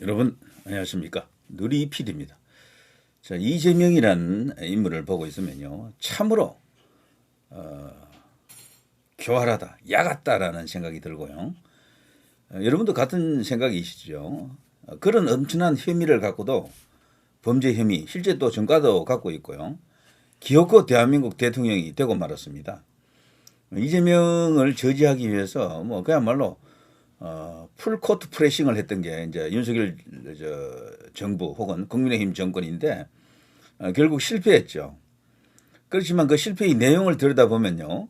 여러분 안녕하십니까, 누리 PD입니다. 자, 이재명이라는 인물을 보고 있으면요, 참으로 교활하다, 야같다라는 생각이 들고요. 여러분도 같은 생각이시죠? 그런 엄청난 혐의를 갖고도, 범죄 혐의, 실제 또 전과도 갖고 있고요. 기어코 대한민국 대통령이 되고 말았습니다. 이재명을 저지하기 위해서 뭐 그야말로 풀코트 프레싱을 했던 게 이제 윤석열 정부 혹은 국민의힘 정권인데, 결국 실패했죠. 그렇지만 그 실패의 내용을 들여다보면요,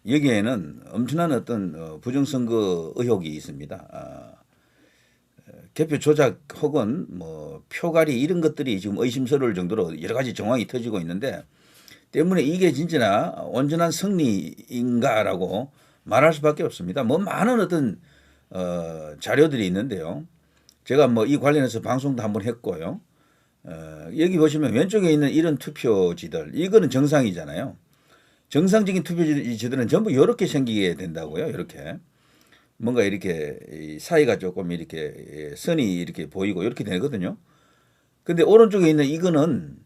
여기에는 엄청난 어떤 부정선거 의혹이 있습니다. 개표 조작 혹은 뭐 표갈이 이런 것들이 지금 의심스러울 정도로 여러 가지 정황이 터지고 있는데, 때문에 이게 진짜나 온전한 승리인가라고 말할 수밖에 없습니다. 뭐 많은 어떤 자료들이 있는데요. 제가 뭐 이 관련해서 방송도 한번 했고요. 여기 보시면 왼쪽에 있는 이런 투표지들, 이거는 정상이잖아요. 정상적인 투표지들은 전부 이렇게 생기게 된다고요. 이렇게 뭔가 이렇게 사이가 조금 이렇게 선이 이렇게 보이고 이렇게 되거든요. 근데 오른쪽에 있는 이거는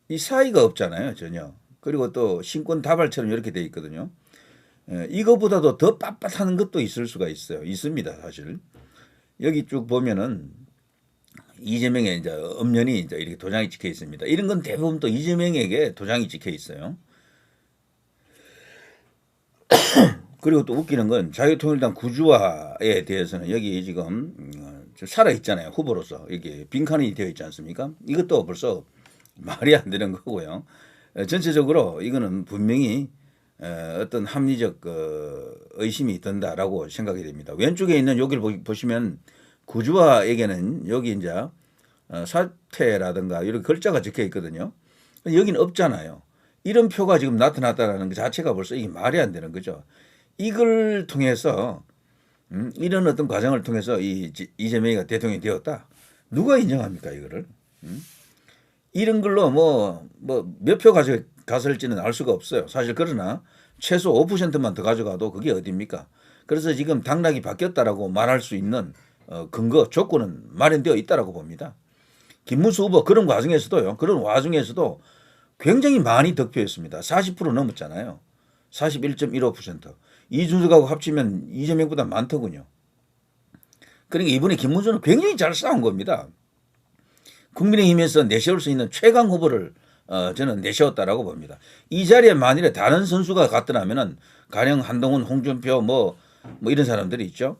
이 사이가 없잖아요, 전혀. 그리고 또 신권 다발처럼 이렇게 돼 있거든요. 이거보다도 더 빳빳한 것도 있을 수가 있어요. 있습니다, 사실. 여기 쭉 보면은 이재명의 이제 엄연히 이제 이렇게 도장이 찍혀 있습니다. 이런 건 대부분 또 이재명에게 도장이 찍혀 있어요. 그리고 또 웃기는 건 자유통일당 구주화에 대해서는 여기 지금 살아 있잖아요, 후보로서. 이게 빈칸이 되어 있지 않습니까? 이것도 벌써 말이 안 되는 거고요. 전체적으로 이거는 분명히 어떤 합리적 의심이 든다라고 생각이 됩니다. 왼쪽에 있는 여기를 보시면 구주화에게는 여기 이제 사퇴라든가 이런 글자가 적혀 있거든요. 여기는 없잖아요. 이런 표가 지금 나타났다는 것 자체가 벌써 이게 말이 안 되는 거죠. 이걸 통해서 이런 어떤 과정을 통해서 이재명이가 대통령이 되었다. 누가 인정합니까, 이거를? 이런 걸로 뭐 몇 표 가져갔을지는 알 수가 없어요. 사실. 그러나 최소 5%만 더 가져가도 그게 어딥니까? 그래서 지금 당락이 바뀌었다라고 말할 수 있는 근거, 조건은 마련되어 있다라고 봅니다. 김문수 후보 그런 과정에서도요, 그런 와중에서도 굉장히 많이 득표했습니다. 40% 넘었잖아요. 41.15%. 이준석하고 합치면 이재명보다 많더군요. 그러니까 이번에 김문수는 굉장히 잘 싸운 겁니다. 국민의힘에서 내세울 수 있는 최강 후보를 저는 내세웠다라고 봅니다. 이 자리에 만일에 다른 선수가 갔더라면은 가령 한동훈, 홍준표 뭐 이런 사람들이 있죠.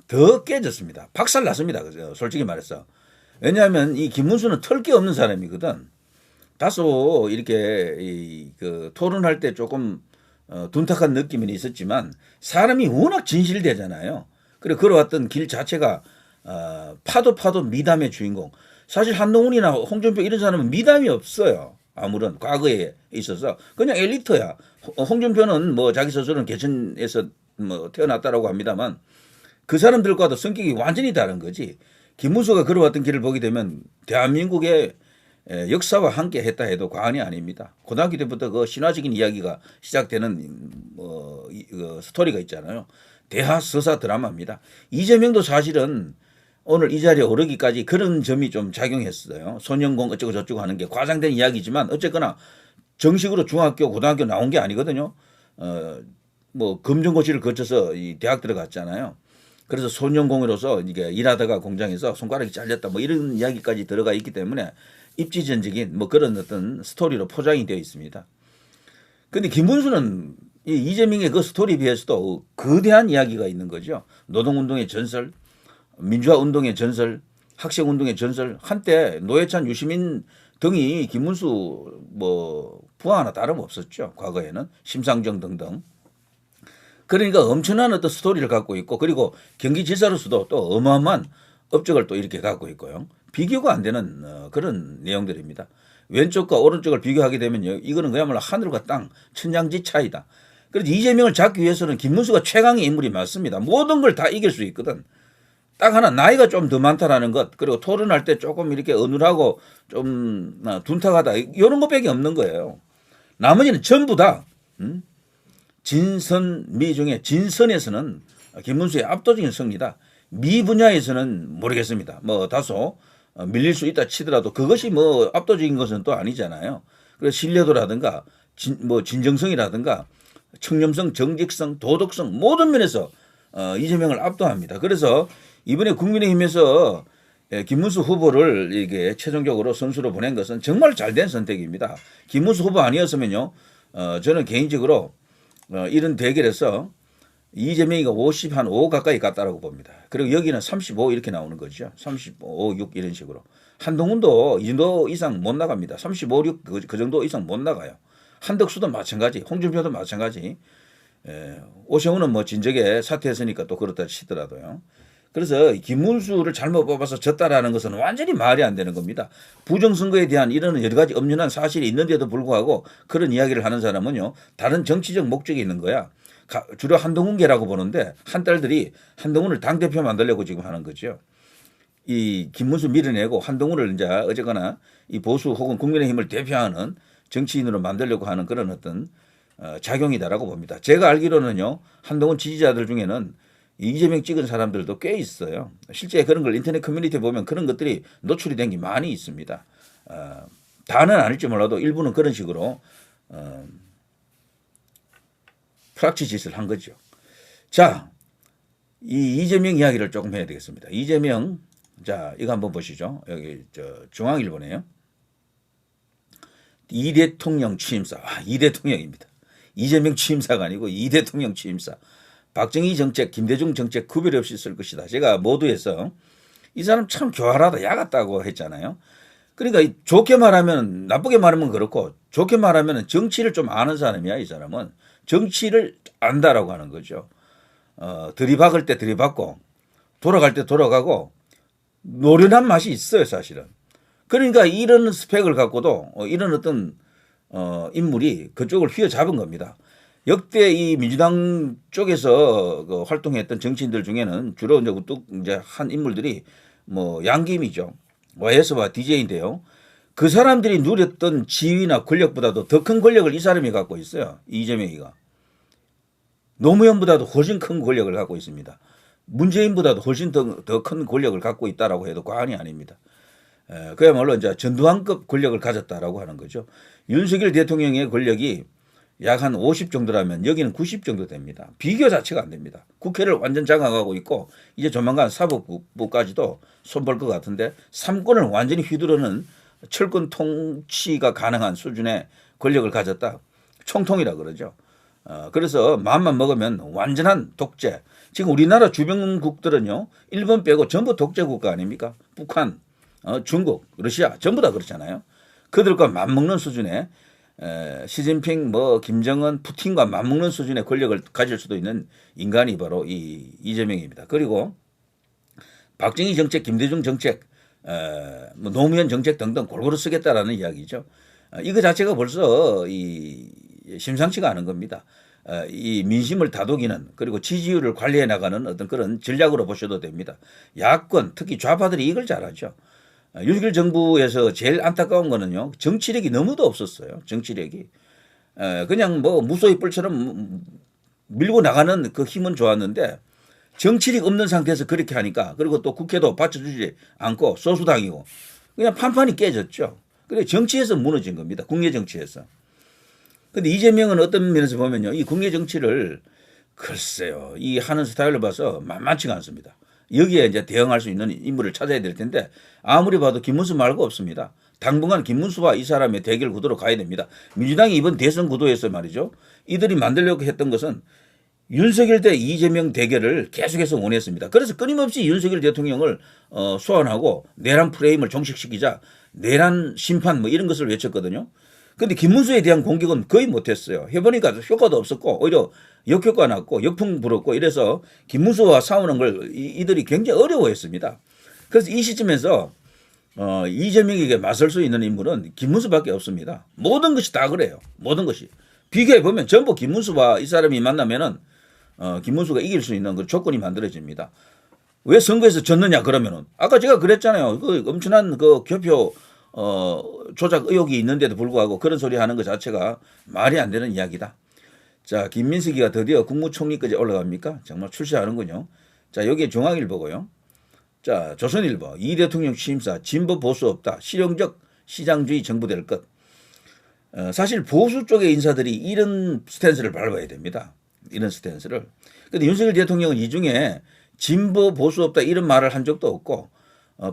더 깨졌습니다. 박살났습니다. 그죠? 솔직히 말해서. 왜냐하면 이 김문수는 털 게 없는 사람이거든. 다소 이렇게 그 토론할 때 조금 둔탁한 느낌은 있었지만 사람이 워낙 진실되잖아요. 그리고 걸어왔던 길 자체가 파도 미담의 주인공. 사실 한동훈이나 홍준표 이런 사람은 미담이 없어요. 아무런 과거에 있어서 그냥 엘리트야. 홍준표는 뭐 자기 스스로는 개천에서 뭐 태어났다라고 합니다만 그 사람들과도 성격이 완전히 다른 거지. 김문수가 걸어왔던 길을 보게 되면 대한민국의 역사와 함께 했다 해도 과언이 아닙니다. 고등학교 때부터 그 신화적인 이야기가 시작되는 스토리가 있잖아요. 대하 서사 드라마입니다. 이재명도 사실은 오늘 이 자리에 오르기까지 그런 점이 좀 작용했어요. 소년공 어쩌고 저쩌고 하는 게 과장된 이야기지만 어쨌거나 정식으로 중학교, 고등학교 나온 게 아니거든요. 뭐 검정고시를 거쳐서 이 대학 들어갔잖아요. 그래서 소년공으로서 이게 일하다가 공장에서 손가락이 잘렸다 뭐 이런 이야기까지 들어가 있기 때문에 입지전적인 뭐 그런 어떤 스토리로 포장이 되어 있습니다. 근데 김문수는 이재명의 그 스토리에 비해서도 거대한 이야기가 있는 거죠. 노동운동의 전설, 민주화운동의 전설, 학생운동의 전설. 한때 노회찬, 유시민 등이 김문수 뭐 부하 하나 다름없었죠. 과거에는 심상정 등등. 그러니까 엄청난 어떤 스토리를 갖고 있고, 그리고 경기지사로서도 또 어마어마한 업적을 또 이렇게 갖고 있고요. 비교가 안 되는 그런 내용들입니다. 왼쪽과 오른쪽을 비교하게 되면요, 이거는 그야말로 하늘과 땅, 천냥지 차이다. 그래서 이재명을 잡기 위해서는 김문수가 최강의 인물이 맞습니다. 모든 걸 다 이길 수 있거든. 딱 하나, 나이가 좀 더 많다라는 것, 그리고 토론할 때 조금 이렇게 어눌하고 좀 둔탁하다, 이런 것밖에 없는 거예요. 나머지는 전부 다 진선, 미 중에 진선에서는 김문수의 압도적인 승리다. 미 분야에서는 모르겠습니다. 뭐 다소 밀릴 수 있다 치더라도 그것이 뭐 압도적인 것은 또 아니잖아요. 그래서 신뢰도라든가 뭐 진정성이라든가 청렴성, 정직성, 도덕성 모든 면에서 이재명을 압도합니다. 그래서 이번에 국민의힘에서 김문수 후보를 이게 최종적으로 선수로 보낸 것은 정말 잘된 선택입니다. 김문수 후보 아니었으면요, 저는 개인적으로 이런 대결에서 이재명이가 50, 한 5 가까이 갔다라고 봅니다. 그리고 여기는 35 이렇게 나오는 거죠. 35, 6 이런 식으로. 한동훈도 이 정도 이상 못 나갑니다. 35, 6 그 정도 이상 못 나가요. 한덕수도 마찬가지, 홍준표도 마찬가지. 오세훈은 뭐 진즉에 사퇴했으니까 또 그렇다 치더라도요. 그래서 김문수를 잘못 뽑아서 졌다라는 것은 완전히 말이 안 되는 겁니다. 부정선거에 대한 이런 여러 가지 엄연한 사실이 있는데도 불구하고 그런 이야기를 하는 사람은요, 다른 정치적 목적이 있는 거야. 주로 한동훈계라고 보는데 한딸들이 한동훈을 당대표 만들려고 지금 하는 거죠. 이 김문수 밀어내고 한동훈을 이제 어쨌거나 이 보수 혹은 국민의힘을 대표하는 정치인으로 만들려고 하는 그런 어떤 작용이다라고 봅니다. 제가 알기로는요, 한동훈 지지자들 중에는 이재명 찍은 사람들도 꽤 있어요. 실제 그런 걸 인터넷 커뮤니티에 보면 그런 것들이 노출이 된 게 많이 있습니다. 다는 아닐지 몰라도 일부는 그런 식으로 프락치 짓을 한 거죠. 자, 이 이재명 이야기를 조금 해야 되겠습니다. 이재명, 자, 이거 한번 보시죠. 여기 중앙일보네요. 이 대통령 취임사. 이 대통령입니다. 이재명 취임사가 아니고 이 대통령 취임사. 박정희 정책, 김대중 정책 구별 없이 쓸 것이다. 제가 모두에서 이 사람 참 교활하다, 야 같다고 했잖아요. 그러니까 좋게 말하면, 나쁘게 말하면 그렇고, 좋게 말하면 정치를 좀 아는 사람이야. 이 사람은 정치를 안다라고 하는 거죠. 들이박을 때 들이박고 돌아갈 때 돌아가고 노련한 맛이 있어요, 사실은. 그러니까 이런 스펙을 갖고도 이런 어떤 인물이 그쪽을 휘어잡은 겁니다. 역대 이 민주당 쪽에서 그 활동했던 정치인들 중에는 주로 이제 우뚝 이제 한 인물들이 뭐 양김이죠. YS와 DJ인데요. 그 사람들이 누렸던 지위나 권력보다도 더 큰 권력을 이 사람이 갖고 있어요. 이재명이가. 노무현보다도 훨씬 큰 권력을 갖고 있습니다. 문재인보다도 훨씬 더 큰 권력을 갖고 있다라고 해도 과언이 아닙니다. 그야말로 이제 전두환급 권력을 가졌다라고 하는 거죠. 윤석열 대통령의 권력이 약 한 50 정도라면 여기는 90 정도 됩니다. 비교 자체가 안 됩니다. 국회를 완전 장악하고 있고 이제 조만간 사법부까지도 손볼 것 같은데 3권을 완전히 휘두르는 철권 통치가 가능한 수준의 권력을 가졌다. 총통이라 그러죠. 그래서 마음만 먹으면 완전한 독재. 지금 우리나라 주변국들은요, 일본 빼고 전부 독재 국가 아닙니까? 북한, 중국, 러시아 전부 다 그렇잖아요. 그들과 맞먹는 수준의 시진핑, 뭐 김정은, 푸틴과 맞먹는 수준의 권력을 가질 수도 있는 인간이 바로 이 이재명입니다. 그리고 박정희 정책, 김대중 정책, 뭐 노무현 정책 등등 골고루 쓰겠다라는 이야기죠. 이거 자체가 벌써 심상치가 않은 겁니다. 이 민심을 다독이는 그리고 지지율을 관리해 나가는 어떤 그런 전략으로 보셔도 됩니다. 야권 특히 좌파들이 이걸 잘하죠. 윤석열 정부에서 제일 안타까운 거는요, 정치력이 너무도 없었어요. 정치력이 그냥 뭐 무소의 뿔처럼 밀고 나가는 그 힘은 좋았는데 정치력 없는 상태에서 그렇게 하니까, 그리고 또 국회도 받쳐주지 않고 소수당이고 그냥 판판이 깨졌죠. 그래 정치에서 무너진 겁니다. 국내 정치에서. 근데 이재명은 어떤 면에서 보면요, 이 국내 정치를 글쎄요, 이 하는 스타일을 봐서 만만치가 않습니다. 여기에 이제 대응할 수 있는 인물을 찾아야 될 텐데 아무리 봐도 김문수 말고 없습니다. 당분간 김문수와 이 사람의 대결 구도로 가야 됩니다. 민주당이 이번 대선 구도에서 말이죠, 이들이 만들려고 했던 것은 윤석열 대 이재명 대결을 계속해서 원했습니다. 그래서 끊임없이 윤석열 대통령을 소환하고 내란 프레임을 종식시키자, 내란 심판 뭐 이런 것을 외쳤거든요. 근데 김문수에 대한 공격은 거의 못했어요. 해보니까 효과도 없었고 오히려 역효과 났고 역풍 불었고 이래서 김문수와 싸우는 걸 이들이 굉장히 어려워했습니다. 그래서 이 시점에서 이재명에게 맞설 수 있는 인물은 김문수밖에 없습니다. 모든 것이 다 그래요. 모든 것이. 비교해 보면 전부 김문수와 이 사람이 만나면은 김문수가 이길 수 있는 그 조건이 만들어집니다. 왜 선거에서 졌느냐 그러면은 아까 제가 그랬잖아요. 그 엄청난 그 교표 조작 의혹이 있는데도 불구하고 그런 소리 하는 것 자체가 말이 안 되는 이야기다. 자, 김민석이가 드디어 국무총리까지 올라갑니까? 정말 출세하는군요. 자, 여기에 중앙일보고요. 자, 조선일보 이 대통령 취임사 진보 보수 없다. 실용적 시장주의 정부 될 것. 사실 보수 쪽의 인사들이 이런 스탠스를 밟아야 됩니다. 이런 스탠스를. 근데 윤석열 대통령은 이 중에 진보 보수 없다 이런 말을 한 적도 없고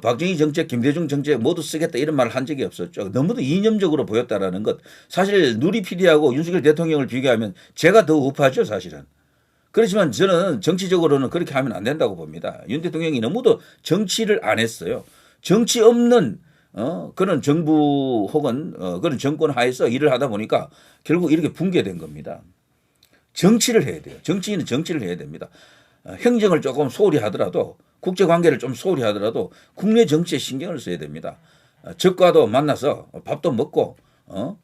박정희 정책, 김대중 정책 모두 쓰겠다 이런 말을 한 적이 없었죠. 너무도 이념적으로 보였다라는 것. 사실 누리 PD하고 윤석열 대통령을 비교하면 제가 더 우파죠, 사실은. 그렇지만 저는 정치적으로는 그렇게 하면 안 된다고 봅니다. 윤 대통령이 너무도 정치를 안 했어요. 정치 없는 그런 정부 혹은 그런 정권 하에서 일을 하다 보니까 결국 이렇게 붕괴된 겁니다. 정치를 해야 돼요. 정치인은 정치를 해야 됩니다. 행정을 조금 소홀히 하더라도 국제관계를 좀 소홀히 하더라도 국내 정치에 신경을 써야 됩니다. 적과도 만나서 밥도 먹고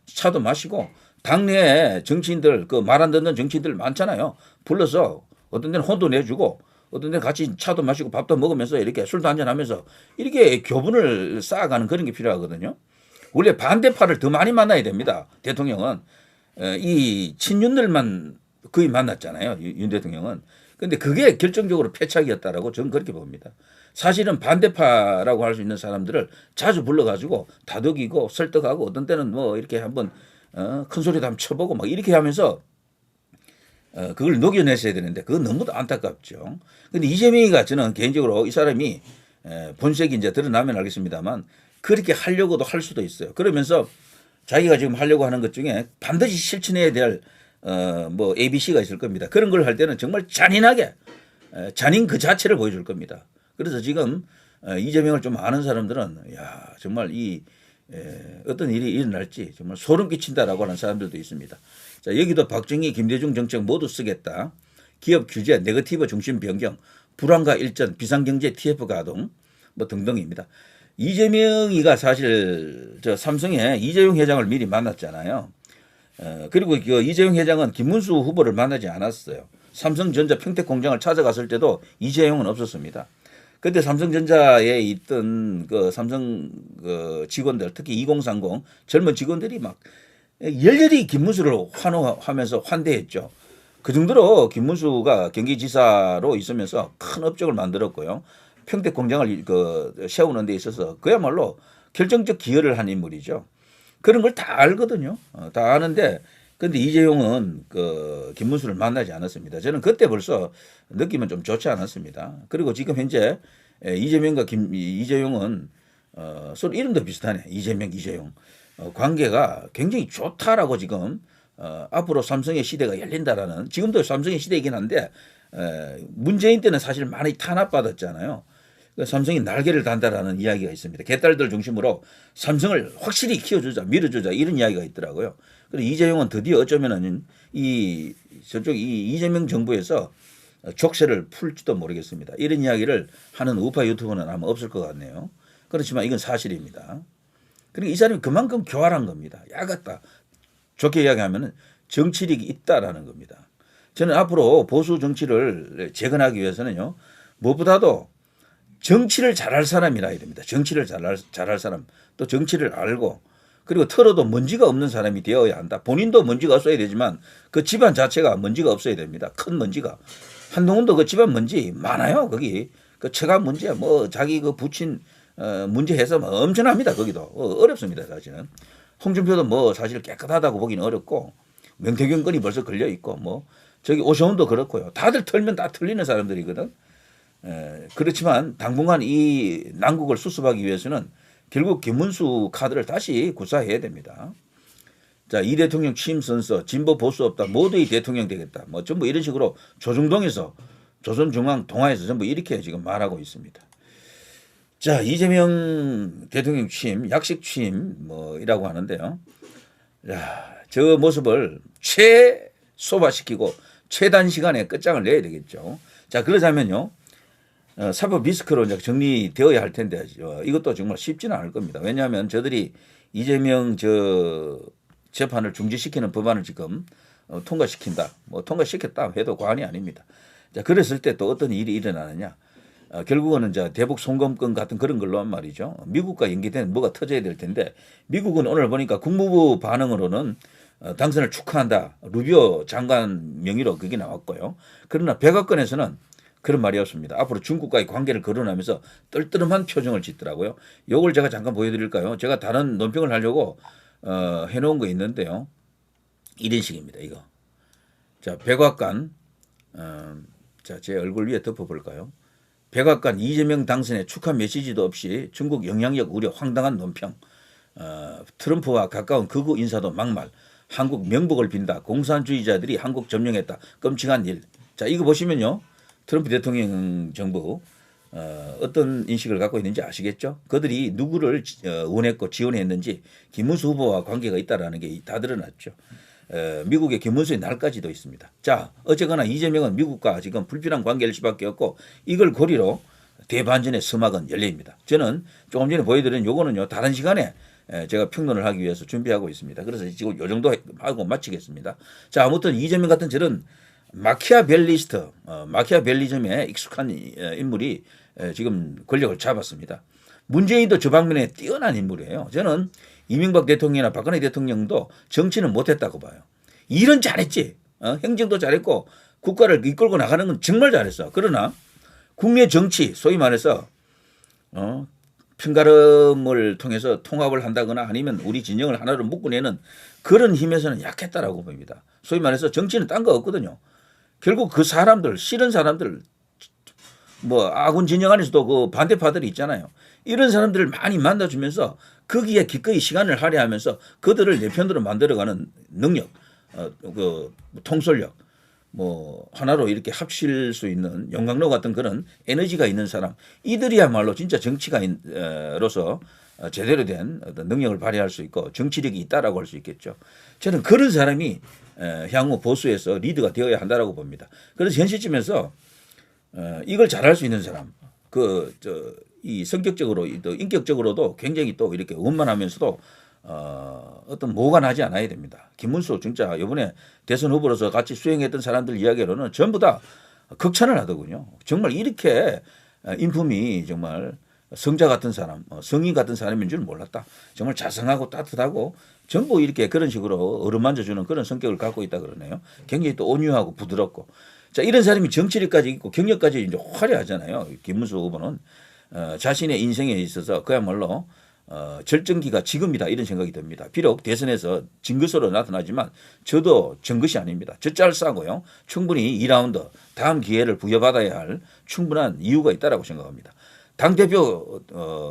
차도 마시고 당내에 정치인들 그 말 안 듣는 정치인들 많잖아요. 불러서 어떤 데는 혼도 내주고 어떤 데는 같이 차도 마시고 밥도 먹으면서 이렇게 술도 한잔하면서 이렇게 교분을 쌓아가는 그런 게 필요하거든요. 원래 반대파를 더 많이 만나야 됩니다. 대통령은 이 친윤들만 거의 만났잖아요. 윤 대통령은. 그런데 그게 결정적으로 패착이었다라고 저는 그렇게 봅니다. 사실은 반대파라고 할 수 있는 사람들을 자주 불러가지고 다독이고 설득하고 어떤 때는 뭐 이렇게 한번 큰 소리도 한번 쳐보고 막 이렇게 하면서 그걸 녹여냈어야 되는데 그건 너무도 안타깝죠. 그런데 이재명이가 저는 개인적으로 이 사람이 본색이 이제 드러나면 알겠습니다만 그렇게 하려고도 할 수도 있어요. 그러면서 자기가 지금 하려고 하는 것 중에 반드시 실천해야 될 뭐 ABC가 있을 겁니다. 그런 걸 할 때는 정말 잔인하게 잔인 그 자체를 보여줄 겁니다. 그래서 지금 이재명을 좀 아는 사람들은 야 정말 이 어떤 일이 일어날지 정말 소름 끼친다라고 하는 사람들도 있습니다. 자, 여기도 박정희, 김대중 정책 모두 쓰겠다. 기업 규제, 네거티브 중심 변경, 불황과 일전, 비상경제 TF 가동 뭐 등등입니다. 이재명이가 사실 저 삼성의 이재용 회장을 미리 만났잖아요. 그리고 그 이재용 회장은 김문수 후보를 만나지 않았어요. 삼성전자 평택공장을 찾아갔을 때도 이재용은 없었습니다. 그때 삼성전자에 있던 그 삼성 그 직원들 특히 2030 젊은 직원들이 막 열렬히 김문수를 환호하면서 환대했죠. 그 정도로 김문수가 경기지사로 있으면서 큰 업적을 만들었고요. 평택공장을 그 세우는 데 있어서 그야말로 결정적 기여를 한 인물이죠. 그런 걸 다 알거든요. 다 아는데 근데 이재용은 그 김문수를 만나지 않았습니다. 저는 그때 벌써 느낌은 좀 좋지 않았습니다. 그리고 지금 현재 이재명과 이재용은 서로 이름도 비슷하네. 이재명, 이재용. 관계가 굉장히 좋다라고 지금 앞으로 삼성의 시대가 열린다라는 지금도 삼성의 시대이긴 한데 문재인 때는 사실 많이 탄압받았잖아요. 삼성이 날개를 단다라는 이야기가 있습니다. 개딸들 중심으로 삼성을 확실히 키워주자, 밀어주자 이런 이야기가 있더라고요. 그리고 이재용은 드디어 어쩌면은 저쪽 이재명 정부에서 족쇄를 풀지도 모르겠습니다. 이런 이야기를 하는 우파 유튜버는 아마 없을 것 같네요. 그렇지만 이건 사실입니다. 그러니까 이 사람이 그만큼 교활한 겁니다. 야 같다. 좋게 이야기하면은 정치력이 있다라는 겁니다. 저는 앞으로 보수 정치를 재건하기 위해서는요, 무엇보다도 정치를 잘할 사람이라야 됩니다. 정치를 잘할 사람, 또 정치를 알고, 그리고 털어도 먼지가 없는 사람이 되어야 한다. 본인도 먼지가 없어야 되지만 그 집안 자체가 먼지가 없어야 됩니다. 큰 먼지가. 한동훈도 그 집안 먼지 많아요. 거기 그 처가 문제야. 뭐 자기 그 부친 문제 해서 뭐 엄청납니다. 거기도 어렵습니다. 사실은. 홍준표도 뭐 사실 깨끗하다고 보기는 어렵고 명태균 건이 벌써 걸려 있고 뭐 저기 오세훈도 그렇고요. 다들 털면 다 틀리는 사람들이거든. 그렇지만 당분간 이 난국을 수습하기 위해서는 결국 김문수 카드를 다시 구사해야 됩니다. 자, 이 대통령 취임 선서 진보 보수 없다. 모두의 대통령 되겠다. 뭐 전부 이런 식으로 조중동에서 조선중앙 동아에서 전부 이렇게 지금 말하고 있습니다. 자, 이재명 대통령 취임, 약식 취임 뭐이라고 하는데요. 자, 저 모습을 최소화시키고 최단 시간에 끝장을 내야 되겠죠. 자, 그러자면요. 사법 리스크로 이제 정리되어야 할 텐데 이것도 정말 쉽지는 않을 겁니다. 왜냐하면 저들이 이재명 재판을 중지시키는 법안을 지금 통과시킨다. 뭐 통과시켰다 해도 과언이 아닙니다. 자, 그랬을 때 또 어떤 일이 일어나느냐. 결국은 이제 대북 송금권 같은 그런 걸로 한 말이죠. 미국과 연계된 뭐가 터져야 될 텐데 미국은 오늘 보니까 국무부 반응으로는 당선을 축하한다. 루비오 장관 명의로 그게 나왔고요. 그러나 백악관에서는 그런 말이 없습니다. 앞으로 중국과의 관계를 거론하면서 떨떠름한 표정을 짓더라고요. 요걸 제가 잠깐 보여드릴까요? 제가 다른 논평을 하려고 해놓은 거 있는데요. 이런 식입니다. 이거. 자, 백악관. 자, 제 얼굴 위에 덮어볼까요? 백악관 이재명 당선에 축하 메시지도 없이 중국 영향력 우려 황당한 논평. 트럼프와 가까운 극우 인사도 막말. 한국 명복을 빈다. 공산주의자들이 한국 점령했다. 끔찍한 일. 자, 이거 보시면요. 트럼프 대통령 정부 어떤 인식을 갖고 있는지 아시겠죠? 그들이 누구를 원했고 지원했는지 김문수 후보와 관계가 있다라는 게 다 드러났죠. 미국의 김문수의 날까지도 있습니다. 자, 어쨌거나 이재명은 미국과 지금 불필요한 관계일 수밖에 없고 이걸 고리로 대반전의 서막은 열립니다. 저는 조금 전에 보여드린 요거는요. 다른 시간에 제가 평론을 하기 위해서 준비하고 있습니다. 그래서 지금 요 정도 하고 마치겠습니다. 자, 아무튼 이재명 같은 저런 마키아벨리스트, 마키아벨리즘에 익숙한 인물이 지금 권력을 잡았습니다. 문재인도 저 방면에 뛰어난 인물이에요. 저는 이명박 대통령이나 박근혜 대통령도 정치는 못했다고 봐요. 일은 잘했지. 행정도 잘했고 국가를 이끌고 나가는 건 정말 잘했어. 그러나 국내 정치, 소위 말해서 편가름을 통해서 통합을 한다거나 아니면 우리 진영을 하나로 묶어내는 그런 힘에서는 약했다라고 봅니다. 소위 말해서 정치는 딴 거 없거든요. 결국 그 사람들, 싫은 사람들, 뭐 아군 진영 안에서도 그 반대파들이 있잖아요. 이런 사람들을 많이 만나주면서 거기에 기꺼이 시간을 할애하면서 그들을 내 편으로 만들어가는 능력, 그 통솔력, 뭐 하나로 이렇게 합칠 수 있는 용광로 같은 그런 에너지가 있는 사람, 이들이야말로 진짜 정치가인으로서 제대로 된 어떤 능력을 발휘할 수 있고 정치력이 있다라고 할 수 있겠죠. 저는 그런 사람이 향후 보수에서 리드가 되어야 한다라고 봅니다. 그래서 현 시점에서 이걸 잘할 수 있는 사람, 이 성격적으로 또 인격적으로도 굉장히 또 이렇게 원만하면서도 어떤 모호가 나지 않아야 됩니다. 김문수 진짜 이번에 대선 후보로서 같이 수행했던 사람들 이야기로는 전부 다 극찬을 하더군요. 정말 이렇게 인품이 정말 성자 같은 사람, 성인 같은 사람인 줄 몰랐다. 정말 자상하고 따뜻하고 전부 이렇게 그런 식으로 어루만져주는 그런 성격을 갖고 있다 그러네요. 굉장히 또 온유하고 부드럽고. 자, 이런 사람이 정치력까지 있고 경력까지 이제 화려하잖아요. 김문수 후보는 자신의 인생에 있어서 그야말로 절정기가 지금이다 이런 생각이 듭니다. 비록 대선에서 진 것으로 나타나지만 저도 진 것이 아닙니다. 젖잘싸고요. 충분히 2라운드 다음 기회를 부여받아야 할 충분한 이유가 있다라고 생각합니다. 당대표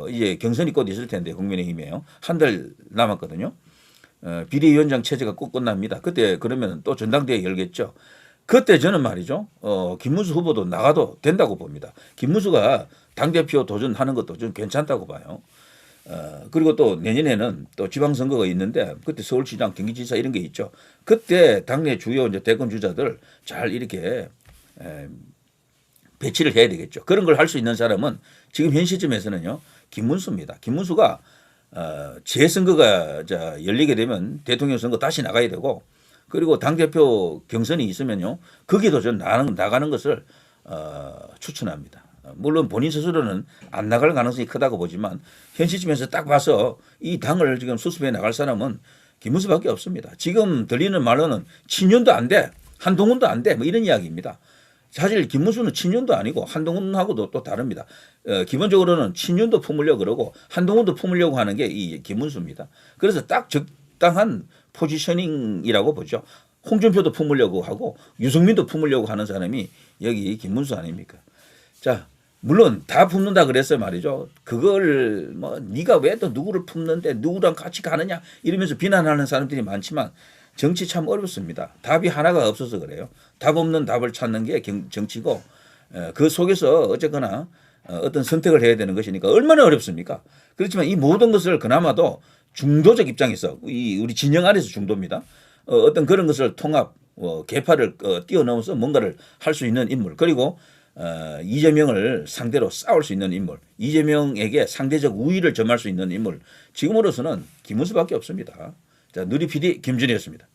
이제 경선이 곧 있을 텐데 국민의힘이에요. 한 달 남았거든요. 비대위원장 체제가 꼭 끝납니다. 그때 그러면 또 전당대회 열겠죠. 그때 저는 말이죠. 김문수 후보도 나가도 된다고 봅니다. 김문수가 당대표 도전하는 것도 좀 괜찮다고 봐요. 그리고 또 내년에는 또 지방선거가 있는데 그때 서울시장, 경기지사 이런 게 있죠. 그때 당내 주요 이제 대권 주자들 잘 이렇게 배치를 해야 되겠죠. 그런 걸 할 수 있는 사람은 지금 현 시점에서는요. 김문수입니다. 김문수가 재선거가 열리게 되면 대통령 선거 다시 나가야 되고 그리고 당대표 경선이 있으면요. 거기도 전 나가는 것을 추천합니다. 물론 본인 스스로는 안 나갈 가능성이 크다고 보지만 현 시점에서 딱 봐서 이 당을 지금 수습해 나갈 사람은 김문수밖에 없습니다. 지금 들리는 말로는 친윤도 안 돼. 한동훈도 안 돼. 뭐 이런 이야기입니다. 사실 김문수는 친윤도 아니고 한동훈하고도 또 다릅니다. 기본적으로는 친윤도 품으려고 그러고 한동훈도 품으려고 하는 게 이 김문수입니다. 그래서 딱 적당한 포지셔닝이라고 보죠. 홍준표도 품으려고 하고 유승민도 품으려고 하는 사람이 여기 김문수 아닙니까? 자, 물론 다 품는다 그랬어요 말이죠. 그걸 뭐 네가 왜 또 누구를 품는데 누구랑 같이 가느냐 이러면서 비난하는 사람들이 많지만 정치 참 어렵습니다. 답이 하나가 없어서 그래요. 답 없는 답을 찾는 게 정치고 그 속에서 어쨌거나 어떤 선택을 해야 되는 것이니까 얼마나 어렵습니까? 그렇지만 이 모든 것을 그나마도 중도적 입장에서 우리 진영 안에서 중도입니다. 어떤 그런 것을 통합, 계파를 뛰어넘어서 뭔가를 할 수 있는 인물 그리고 이재명을 상대로 싸울 수 있는 인물 이재명에게 상대적 우위를 점할 수 있는 인물 지금으로서는 김문수밖에 없습니다. 자, 누리 PD 김준희였습니다.